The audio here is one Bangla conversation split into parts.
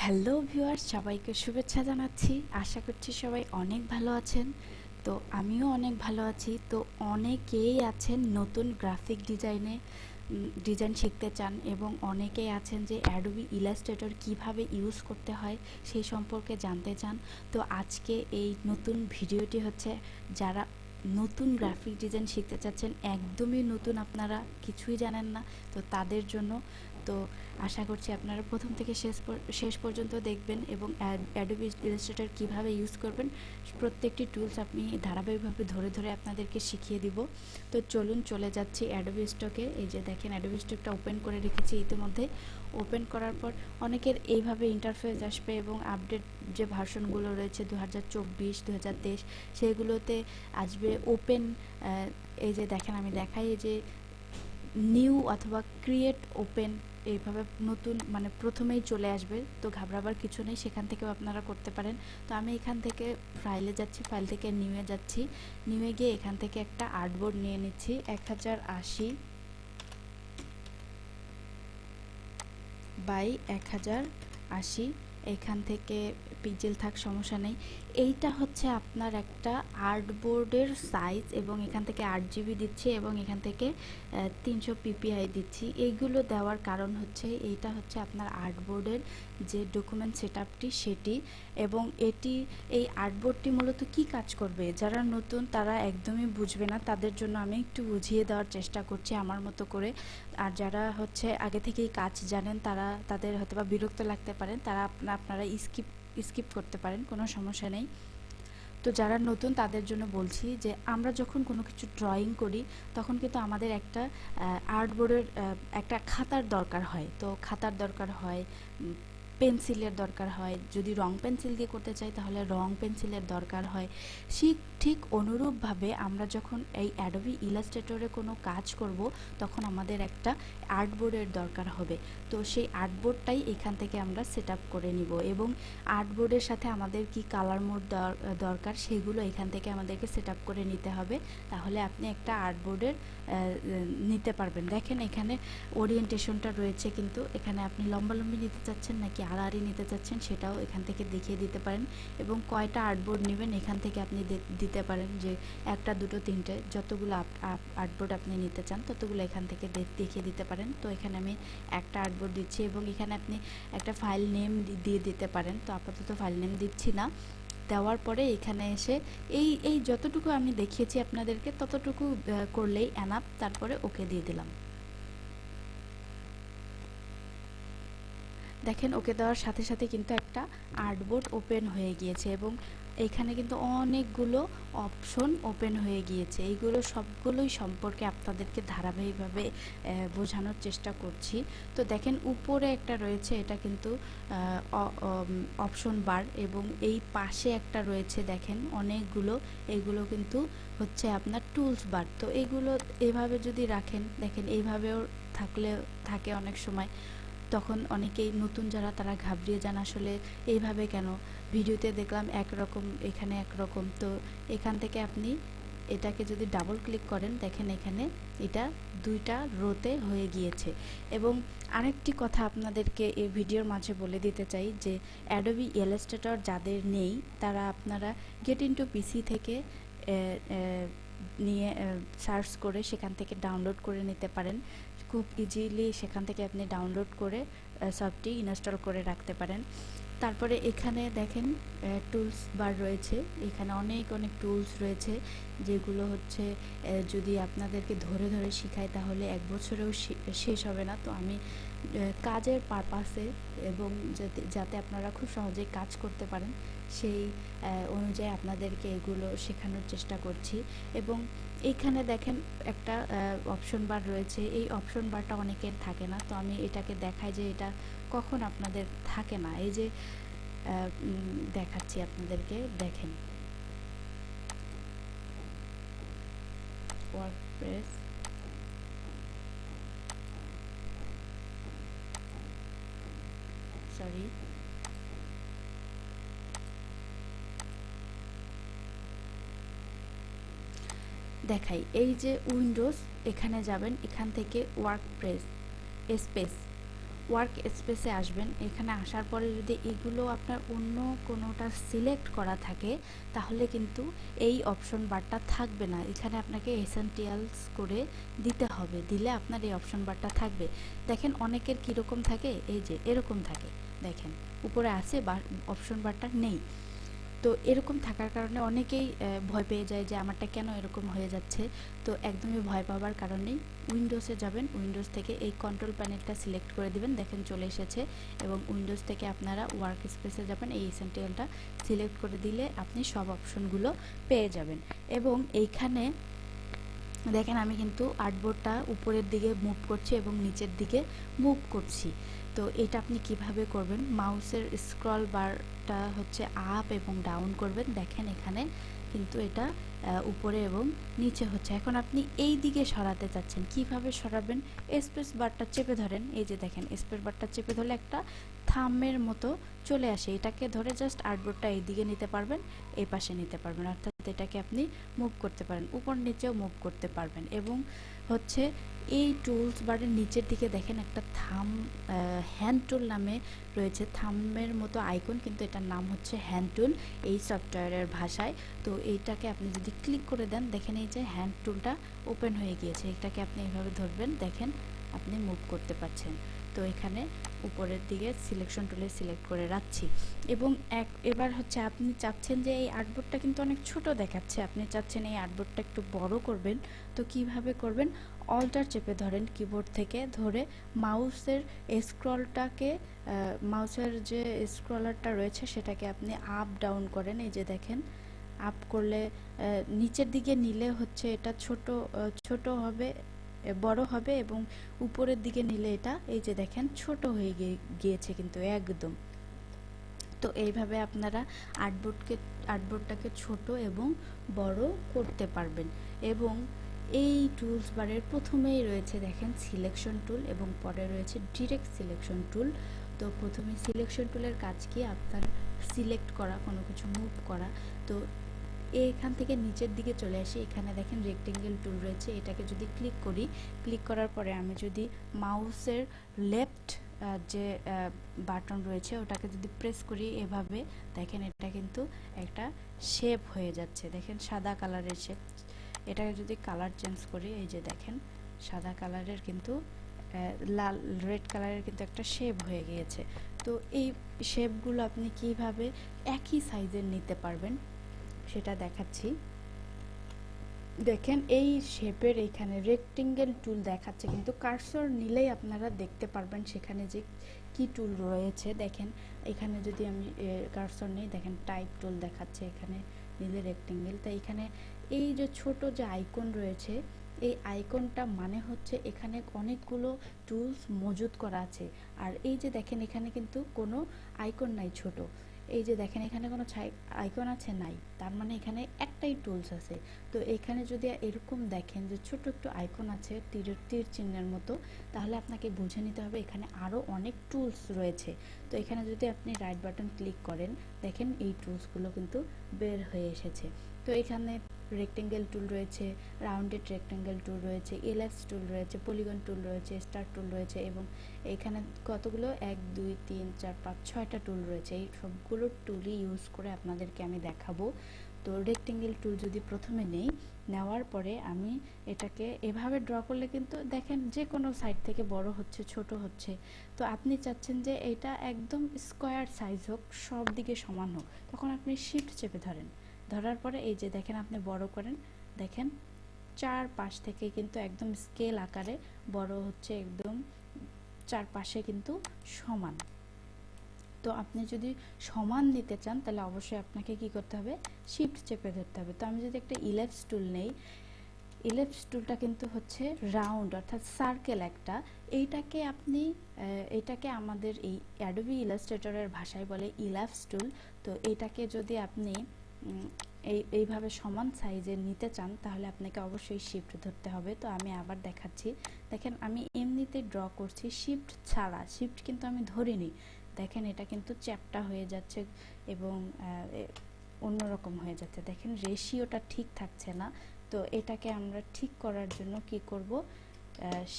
হ্যালো ভিউয়ার্স, সবাইকে শুভেচ্ছা জানাচ্ছি। আশা করছি সবাই অনেক ভালো আছেন। তো আমিও অনেক ভালো আছি। তো অনেকেই আছেন নতুন গ্রাফিক ডিজাইন শিখতে চান এবং অনেকেই আছেন যে অ্যাডোবি ইলাস্ট্রেটর কিভাবে ইউজ করতে হয় সেই সম্পর্কে জানতে চান। তো আজকে এই নতুন ভিডিওটি হচ্ছে যারা নতুন গ্রাফিক ডিজাইন শিখতে চাচ্ছেন, একদমই নতুন, আপনারা কিছুই জানেন না, তো তাদের জন্য। তো আশা করছি আপনারা প্রথম থেকে শেষ পর্যন্ত দেখবেন এবং অ্যাডোবি ইলাস্ট্রেটর কীভাবে ইউজ করবেন প্রত্যেকটি টুলস আপনি ধারাবাহিকভাবে ধরে ধরে আপনাদেরকে শিখিয়ে দিব। তো চলুন চলে যাচ্ছি অ্যাডোবি স্টকে। এই যে দেখেন অ্যাডোবি স্টকটা ওপেন করে রেখেছি ইতিমধ্যে। ওপেন করার পর অনেকের এইভাবে ইন্টারফেস আসবে এবং আপডেট যে ভার্সনগুলো রয়েছে 2024 2023 সেইগুলোতে আসবে ওপেন। এই যে দেখেন আমি দেখাই, এই যে নিউ অথবা ক্রিয়েট ওপেন এইভাবে নতুন মানে প্রথমেই চলে আসবে। তো ঘাবড়াবার কিছু নেই, সেখান থেকেও আপনারা করতে পারেন। তো আমি এখান থেকে ফাইলে যাচ্ছি, ফাইল থেকে নিউয়ে যাচ্ছি। নিউয়ে গিয়ে এখান থেকে একটা আর্টবোর্ড নিয়ে নিচ্ছি 1080 বাই 1080। এখান থেকে পিক্সেল থাক, সমস্যা নেই। এইটা হচ্ছে আপনার একটা আর্টবোর্ডের সাইজ এবং এখান থেকে 8 GB দিচ্ছি এবং এখান থেকে 300 PPI দিচ্ছি। এইগুলো দেওয়ার কারণ হচ্ছে এইটা হচ্ছে আপনার আর্টবোর্ডের যে ডকুমেন্ট সেটআপটি সেটি, এবং এই আর্টবোর্ডটি মূলত কি কাজ করবে যারা নতুন তারা একদমই বুঝবে না, তাদের জন্য আমি একটু বুঝিয়ে দেওয়ার চেষ্টা করছি আমার মতো করে। আর যারা হচ্ছে আগে থেকেই কাজ জানেন তাদের হয়তো বা বিরক্ত লাগতে পারেন, তারা আপনারা স্কিপ করতে পারেন, কোনো সমস্যা নেই। তো যারা নতুন তাদের জন্য বলছি যে আমরা যখন কোনো কিছু ড্রয়িং করি তখন কিন্তু আমাদের একটা আর্টবোর্ডের একটা খাতার দরকার হয়। তো খাতার দরকার হয়, পেন্সিলের দরকার হয়, যদি রং পেন্সিল দিয়ে করতে চাই তাহলে রং পেন্সিলের দরকার হয়। ঠিক অনুরূপভাবে আমরা যখন এই অ্যাডোবি ইলাস্ট্রেটরে কোনো কাজ করব তখন আমাদের একটা আর্টবোর্ডের দরকার হবে। তো সেই আর্টবোর্ডটাই এখান থেকে আমরা সেট আপ করে নিব এবং আর্টবোর্ডের সাথে আমাদের কি কালার মোড দরকার সেগুলো এখান থেকে আমাদেরকে সেট আপ করে নিতে হবে। তাহলে আপনি একটা আর্টবোর্ডের নিতে পারবেন। দেখেন এখানে ওরিয়েন্টেশনটা রয়েছে, কিন্তু এখানে আপনি লম্বালম্বি নিতে চাচ্ছেন নাকি আড়াআড়ি নিতে চাচ্ছেন সেটাও এখান থেকে দেখিয়ে দিতে পারেন। এবং কয়টা আর্টবোর্ড নেবেন এখান থেকে আপনি দিতে পারেন, যে একটা দুটো তিনটে যতগুলো আর্টবোর্ড আপনি নিতে চান ততগুলো এখান থেকে দেখিয়ে দিতে পারেন। তো এখানে আমি একটা আর্টবোর্ড দিচ্ছি এবং এখানে আপনি একটা ফাইল নেম দিয়ে দিতে পারেন। তো আপাতত ফাইল নেম দিচ্ছি না। দেওয়ার পরে এখানে এসে এই যতটুকু আমি দেখিয়েছি আপনাদেরকে ততটুকু করলেই এনাফ। তারপরে ওকে দিয়ে দিলাম। দেখেন ওকে দেওয়ার সাথে সাথে কিন্তু একটা আর্টবোর্ড ওপেন হয়ে গিয়েছে এবং এখানে কিন্তু অনেকগুলো অপশন ওপেন হয়ে গিয়েছে। এইগুলো সবগুলোই সম্পর্কে আপনাদেরকে ধারাবাহিকভাবে বোঝানোর চেষ্টা করছি। তো দেখেন উপরে একটা রয়েছে, এটা কিন্তু অপশন বার, এবং এই পাশে একটা রয়েছে দেখেন অনেকগুলো, এগুলো কিন্তু হচ্ছে আপনার টুলস বার। তো এগুলো এভাবে যদি রাখেন, দেখেন এইভাবেও থাকে অনেক সময়। তখন অনেকেই নতুন যারা তারা ঘাবড়িয়ে যান, আসলে এইভাবে কেন, ভিডিওতে দেখলাম একরকম এখানে একরকম। তো এখান থেকে আপনি এটাকে যদি ডাবল ক্লিক করেন দেখেন এখানে এটা দুইটা রোতে হয়ে গিয়েছে। এবং আরেকটি কথা আপনাদেরকে এই ভিডিওর মাঝে বলে দিতে চাই যে অ্যাডোবি ইলাস্ট্রেটর যাদের নেই তারা আপনারা গেট ইনটু পিসি থেকে নিয়ে সার্চ করে সেখান থেকে ডাউনলোড করে নিতে পারেন। খুব ইজিলি সেখান থেকে আপনি ডাউনলোড করে সফটটি ইনস্টল করে রাখতে পারেন। তারপরে এখানে দেখেন টুলস বার রয়েছে, এখানে অনেক টুলস রয়েছে যেগুলো হচ্ছে যদি আপনাদেরকে ধরে ধরে শেখাই তাহলে 1 বছরেও শেষ হবে না। তো আমি কাজের পারপাসে এবং যাতে আপনারা খুব সহজেই কাজ করতে পারেন সেই অনুযায়ী আপনাদেরকে এগুলো শেখানোর চেষ্টা করছি। এবং এইখানে দেখেন একটা অপশন বার রয়েছে, এই অপশন বারটা অনেকের থাকে না। তো আমি এটাকে দেখাই যে এটা কখন আপনাদের থাকে না। এই যে দেখাচ্ছি আপনাদেরকে, দেখেন ওয়ার্ডপ্রেস, সরি দেখাই, এই যে উইন্ডোজ, এখানে যাবেন, এখান থেকে ওয়ার্ডপ্রেস স্পেস ওয়ার্ক স্পেসে আসবেন। এখানে আসার পরে যদি এগুলো আপনার অন্য কোনোটা সিলেক্ট করা থাকে তাহলে কিন্তু এই অপশন বারটা থাকবে না, এখানে আপনাকে এসেনশিয়ালস করে দিতে হবে, দিলে আপনার এই অপশন বারটা থাকবে। দেখেন অনেকের কীরকম থাকে, এই যে এরকম থাকে, দেখেন উপরে আছে বা অপশন বারটা নেই। তো এরকম থাকার কারণে অনেকেই ভয় পেয়ে যায় যে আমারটা কেন এরকম হয়ে যাচ্ছে। তো একদমই ভয় পাওয়ার কারণ নেই। উইন্ডোজে যাবেন, উইন্ডোজ থেকে এই কন্ট্রোল প্যানেলটা সিলেক্ট করে দিবেন, দেখেন চলে এসেছে। এবং উইন্ডোজ থেকে আপনারা ওয়ার্ক স্পেসে যাবেন, এই এসেনশিয়ালটা সিলেক্ট করে দিলে আপনি সব অপশনগুলো পেয়ে যাবেন। এবং এইখানে দেখেন আমি কিন্তু আর্টবোর্ডটা উপরের দিকে মুভ করছি এবং নিচের দিকে মুভ করছি। তো এটা আপনি কিভাবে করবেন, মাউসের স্ক্রল বারটা হচ্ছে আপ এবং ডাউন করবেন। দেখেন এখানে কিন্তু এটা উপরে এবং নিচে হচ্ছে। এখন আপনি এই দিকে সরাতে চাচ্ছেন, কিভাবে সরাবেন, স্পেস বারটা চেপে ধরেন। এই যে দেখেন স্পেস বারটা চেপে ধরলে একটা থামের মতো চলে আসে, এটাকে ধরে জাস্ট আর্টবোর্ডটা এই দিকে নিতে পারবেন, এই পাশে নিতে পারবেন, অর্থাৎ এটাকে আপনি মুভ করতে পারেন, উপর নিচেও মুভ করতে পারবেন। এবং হচ্ছে এই টুলস বারের নিচের দিকে দেখেন একটা থাম হ্যান্ড টুল নামে রয়েছে, থামের মতো আইকন, কিন্তু এটার নাম হচ্ছে হ্যান্ড টুল এই সফটওয়্যারের ভাষায়। তো এইটাকে আপনি যদি ক্লিক করে দেন, দেখেন এই যে হ্যান্ড টুলটা ওপেন হয়ে গিয়েছে, এটাকে আপনি এইভাবে ধরবেন, দেখেন আপনি মুভ করতে পারছেন। তো এখানে উপরের দিকে সিলেকশন টুলে সিলেক্ট করে রাখছি। এবং এবার হচ্ছে আপনি চাচ্ছেন যে এই আর্টবোর্ডটা কিন্তু অনেক ছোট দেখাচ্ছে, আপনি চাচ্ছেন এই আর্টবোর্ডটা একটু বড় করবেন। তো কিভাবে করবেন, অল্টার চেপে ধরেন, কিবোর্ড থেকে ধরে মাউসের স্ক্রলটাকে মাউসের যে স্ক্রলারটা রয়েছে সেটাকে আপনি আপ ডাউন করেন। এই যে দেখেন আপ করলে নিচের দিকে নিলে হচ্ছে এটা ছোট হবে, বড় হবে, এবং উপরের দিকে নিলে এটা এই যে দেখেন ছোট হয়ে গিয়েছে কিন্তু একদম। তো এইভাবে আপনারা আর্টবোর্ডটাকে ছোট এবং বড় করতে পারবেন। এবং এই টুলস বারের প্রথমেই রয়েছে দেখেন সিলেকশন টুল এবং পরে রয়েছে ডিরেক্ট সিলেকশন টুল। তো প্রথমে সিলেকশন টুলের কাজ কি, আপনার সিলেক্ট করা, কোনো কিছু মুভ করা। তো এখান থেকে নিচের দিকে চলে আসি, এখানে দেখেন রেক্টেঙ্গেল টুল রয়েছে, এটাকে যদি ক্লিক করি, ক্লিক করার পরে আমি যদি মাউসের লেফট যে বাটন রয়েছে ওটাকে যদি প্রেস করি এভাবে, দেখেন এটা কিন্তু একটা শেপ হয়ে যাচ্ছে, দেখেন সাদা কালারের শেপ। এটাকে যদি কালার চেঞ্জ করি, এই যে দেখেন সাদা কালারের কিন্তু লাল রেড কালারের কিন্তু একটা শেপ হয়ে গিয়েছে। তো এই শেপগুলো আপনি কিভাবে একই সাইজের নিতে পারবেন সেটা দেখাচ্ছি। দেখেন এই শেপের এইখানে রেক্টেঙ্গেল টুল দেখাচ্ছে, কিন্তু কার্সর নিলেই আপনারা দেখতে পারবেন সেখানে যে কি টুল রয়েছে। দেখেন এখানে যদি আমি কার্সর নেই, দেখেন টাইপ টুল দেখাচ্ছে, এখানে নিলে রেক্টেঙ্গেল। তাই এখানে এই যে ছোট যে আইকন রয়েছে, এই আইকনটা মানে হচ্ছে এখানে অনেকগুলো টুলস মজুদ করা আছে। আর এই যে দেখেন এখানে কিন্তু কোনো আইকন নাই ছোট, এই যে দেখেন এখানে কোনো আইকন আছে নাই, তার মানে এখানে একটাই টুলস আছে। তো এখানে যদি এরকম দেখেন যে ছোট একটু আইকন আছে তীর চিহ্নের মতো, তাহলে আপনাকে বুঝে নিতে হবে এখানে আরও অনেক টুলস রয়েছে। তো এখানে যদি আপনি রাইট বাটন ক্লিক করেন, দেখেন এই টুলসগুলো কিন্তু বের হয়ে এসেছে। তো এখানে রেক্টেঙ্গেল টুল রয়েছে, রাউন্ডেড রেক্টেঙ্গেল টুল রয়েছে, এলিপস টুল রয়েছে, পলিগন টুল রয়েছে, স্টার টুল রয়েছে, এবং এখানে কতগুলো 1 2 3 4 5 6টা টুল রয়েছে। এই সবগুলো টুলই ইউজ করে আপনাদেরকে আমি দেখাবো। তো রেক্টেঙ্গেল টুল যদি প্রথমে নেই, নেওয়ার পরে আমি এটাকে এভাবে ড্র করলে কিন্তু দেখেন যে কোনো সাইড থেকে বড় হচ্ছে, ছোট হচ্ছে। তো আপনি চাচ্ছেন যে এটা একদম স্কোয়ার সাইজ হোক, সব দিকে সমান হোক, তখন আপনি শিফট চেপে ধরেন, ধরার পরে এই যে দেখেন আপনি বড় করেন, দেখেন চার পাশ থেকে কিন্তু একদম স্কেল আকারে বড় হচ্ছে, একদম চারপাশে কিন্তু সমান। তো আপনি যদি সমান নিতে চান তাহলে অবশ্যই আপনাকে কি করতে হবে, শিফট চেপে ধরতে হবে। তো আমি যদি একটা ইলিপস টুল নেই, ইলিপস টুলটা কিন্তু হচ্ছে রাউন্ড অর্থাৎ সার্কেল একটা, এইটাকে আমাদের এই অ্যাডোবি ইলাস্ট্রেটরের ভাষায় বলে ইলিপস টুল। তো এইটাকে যদি আপনি এইভাবে সমান সাইজের নিতে চান তাহলে আপনাকে অবশ্যই শিফট ধরতে হবে। তো আমি আবার দেখাচ্ছি, দেখেন আমি এমনিতে ড্র করছি শিফট ছাড়া, শিফট কিন্তু আমি ধরিনি, দেখেন এটা কিন্তু চ্যাপ্টা হয়ে যাচ্ছে এবং অন্যরকম হয়ে যাচ্ছে, দেখেন রেশিওটা ঠিক থাকছে না। তো এটাকে আমরা ঠিক করার জন্য কি করব,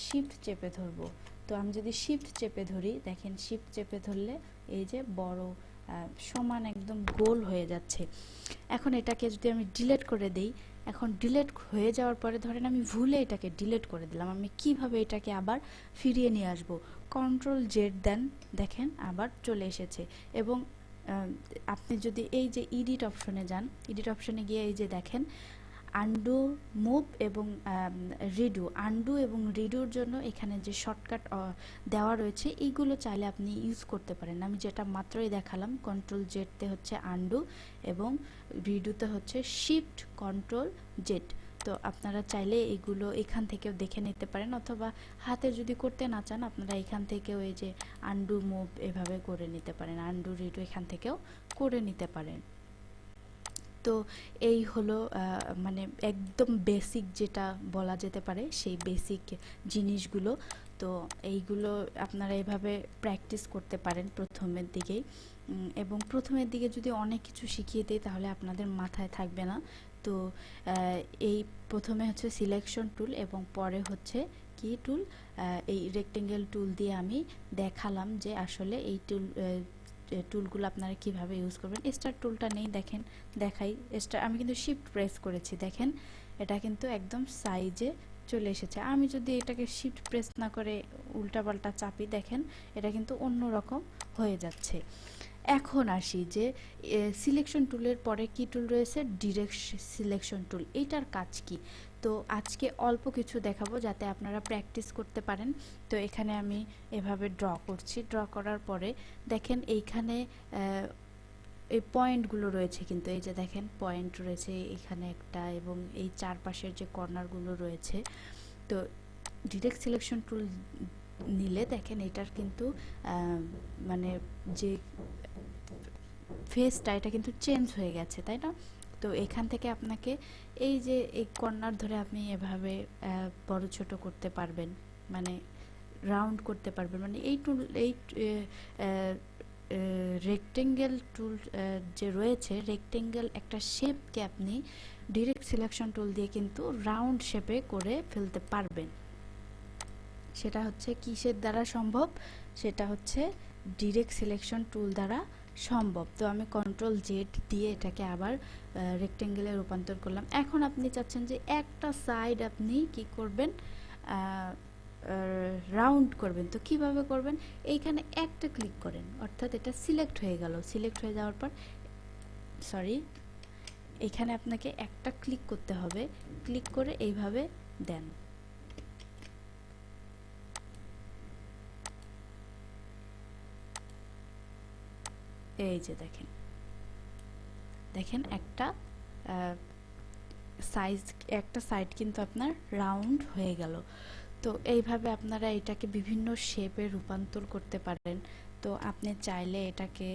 শিফট চেপে ধরবো। তো আমি যদি শিফট চেপে ধরি, দেখেন শিফট চেপে ধরলে এই যে বড় সমান একদম গোল হয়ে যাচ্ছে। এখন এটাকে যদি আমি ডিলিট করে দেই, এখন ডিলিট হয়ে যাওয়ার পরে ধরেন আমি ভুলে এটাকে ডিলিট করে দিলাম, আমি কিভাবে এটাকে আবার ফিরিয়ে নিয়ে আসব? কন্ট্রোল জেড দেন, দেখেন আবার চলে এসেছে। এবং আপনি যদি এই যে এডিট অপশনে যান, এডিট অপশনে গিয়ে এই যে দেখেন আনডু, মুভ এবং রিডু, আনডু এবং রিডুর জন্য এখানে যে শর্টকাট দেওয়া রয়েছে এইগুলো চাইলে আপনি ইউজ করতে পারেন। আমি যেটা মাত্রই দেখালাম, কন্ট্রোল জেডতে হচ্ছে আনডু এবং রিডুতে হচ্ছে শিফট কন্ট্রোল জেড। তো আপনারা চাইলে এগুলো এখান থেকেও দেখে নিতে পারেন, অথবা হাতে যদি করতে না চান আপনারা এখান থেকেও এই যে আনডু মুভ এভাবে করে নিতে পারেন, আনডু রিডু এখান থেকেও করে নিতে পারেন। তো এই হলো মানে একদম বেসিক যেটা বলা যেতে পারে সেই বেসিক জিনিসগুলো। তো এইগুলো আপনারা এভাবে প্র্যাকটিস করতে পারেন প্রথমের দিকেই, এবং প্রথমের দিকে যদি অনেক কিছু শিখিয়ে দেয় তাহলে আপনাদের মাথায় থাকবে না। তো এই প্রথমে হচ্ছে সিলেকশন টুল এবং পরে হচ্ছে কি টুল, এই রেক্টেঙ্গেল টুল দিয়ে আমি দেখালাম যে আসলে এই টুলগুলো আপনারা কিভাবে ইউজ করবেন। স্টার টুলটা নেই, দেখেন দেখাই। স্টার আমি কিন্তু শিফট প্রেস করেছি, দেখেন এটা কিন্তু একদম সাইজে চলে এসেছে। আমি যদি এটাকে শিফট প্রেস না করে উল্টাপাল্টা চাপি, দেখেন এটা কিন্তু অন্য রকম হয়ে যাচ্ছে। এখন আসি যে সিলেকশন টুলের পরে কি টুল রয়েছে, ডিরেক্ট সিলেকশন টুল। এইটার কাজ কি? তো আজকে অল্প কিছু দেখাবো যাতে আপনারা প্র্যাকটিস করতে পারেন। তো এখানে আমি এভাবে ড্র করছি, ড্র করার পরে দেখেন এইখানে এই পয়েন্টগুলো রয়েছে, কিন্তু এই যে দেখেন পয়েন্ট রয়েছে এখানে একটা, এবং এই চারপাশের যে কর্নারগুলো রয়েছে। তো ডিরেক্ট সিলেকশন টুল নিলে দেখেন এটার কিন্তু মানে যে ফেসটা এটা কিন্তু চেঞ্জ হয়ে গেছে, তাই না? তো এখান থেকে আপনাকে এই যে এই কর্নার ধরে আপনি এভাবে বড় ছোট করতে পারবেন, মানে রাউন্ড করতে পারবেন। মানে এই টুল, এই রেক্টেঙ্গেল টুল যে রয়েছে, রেক্টেঙ্গেল একটা শেপকে আপনি ডিরেক্ট সিলেকশন টুল দিয়ে কিন্তু রাউন্ড শেপে করে ফেলতে পারবেন। সেটা হচ্ছে কিসের দ্বারা সম্ভব? সেটা হচ্ছে ডিরেক্ট সিলেকশন টুল দ্বারা সম্ভব। তো আমি কন্ট্রোল জেড দিয়ে এটাকে আবার রেক্টেঙ্গেলে রূপান্তর করলাম। এখন আপনি চাচ্ছেন যে একটা সাইড আপনি কি করবেন, রাউন্ড করবেন। তো কিভাবে করবেন? এইখানে একটা ক্লিক করেন, অর্থাৎ এটা সিলেক্ট হয়ে গেল। সিলেক্ট হয়ে যাওয়ার পর এখানে আপনাকে একটা ক্লিক করতে হবে, ক্লিক করে এইভাবে দেন। এই যে দেখেন, দেখেন একটা সাইড কিন্তু আপনার রাউন্ড হয়ে গেল। তো এইভাবে আপনারা এটাকে বিভিন্ন শেপে রূপান্তর করতে পারেন। তো আপনি চাইলে এটাকে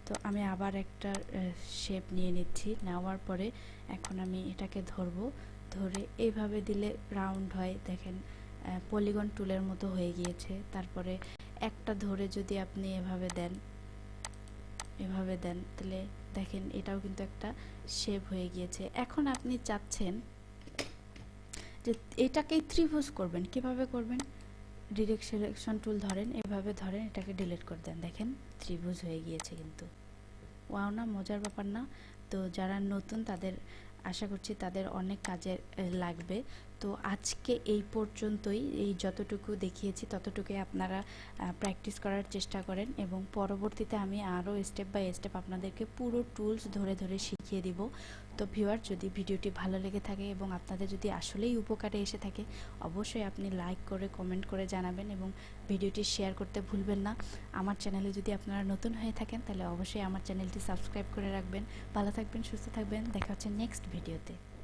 তো আমি আবার একটা শেপ নিয়ে নিচ্ছি, নেওয়ার পরে এখন আমি এটাকে ধরবো, ধরে এইভাবে দিলে রাউন্ড হয়। দেখেন পলিগন টুলের মতো হয়ে গিয়েছে। তারপরে একটা ধরে যদি আপনি এভাবে দেন, তাহলে দেখেন এটাও কিন্তু একটা শেপ হয়ে গিয়েছে। এখন আপনি চাচ্ছেন যে এটাকেই ত্রিভুজ করবেন। কিভাবে করবেন? ডিরেক্ট সিলেকশন টুল ধরেন, এভাবে ধরেন, এটাকে ডিলিট করে দেন, দেখেন ত্রিভুজ হয়ে গিয়েছে। কিন্তু ওয়াও না, মজার ব্যাপার না? তো যারা নতুন তাদের আশা করছি তাদের অনেক কাজে লাগবে। তো আজকে এই পর্যন্তই, এই যতটুকু দেখিয়েছি ততটুকুই আপনারা প্র্যাকটিস করার চেষ্টা করেন, এবং পরবর্তীতে আমি আরও স্টেপ বাই স্টেপ আপনাদেরকে পুরো টুলস ধরে ধরে শিখিয়ে দিব। তো ভিউয়ার, যদি ভিডিওটি ভালো লেগে থাকে এবং আপনাদের যদি আসলেই উপকারে এসে থাকে, অবশ্যই আপনি লাইক করে কমেন্ট করে জানাবেন, এবং ভিডিওটি শেয়ার করতে ভুলবেন না। আমার চ্যানেলে যদি আপনারা নতুন হয়ে থাকেন তাহলে অবশ্যই আমার চ্যানেলটি সাবস্ক্রাইব করে রাখবেন। ভালো থাকবেন, সুস্থ থাকবেন, দেখা হচ্ছে নেক্সট ভিডিওতে।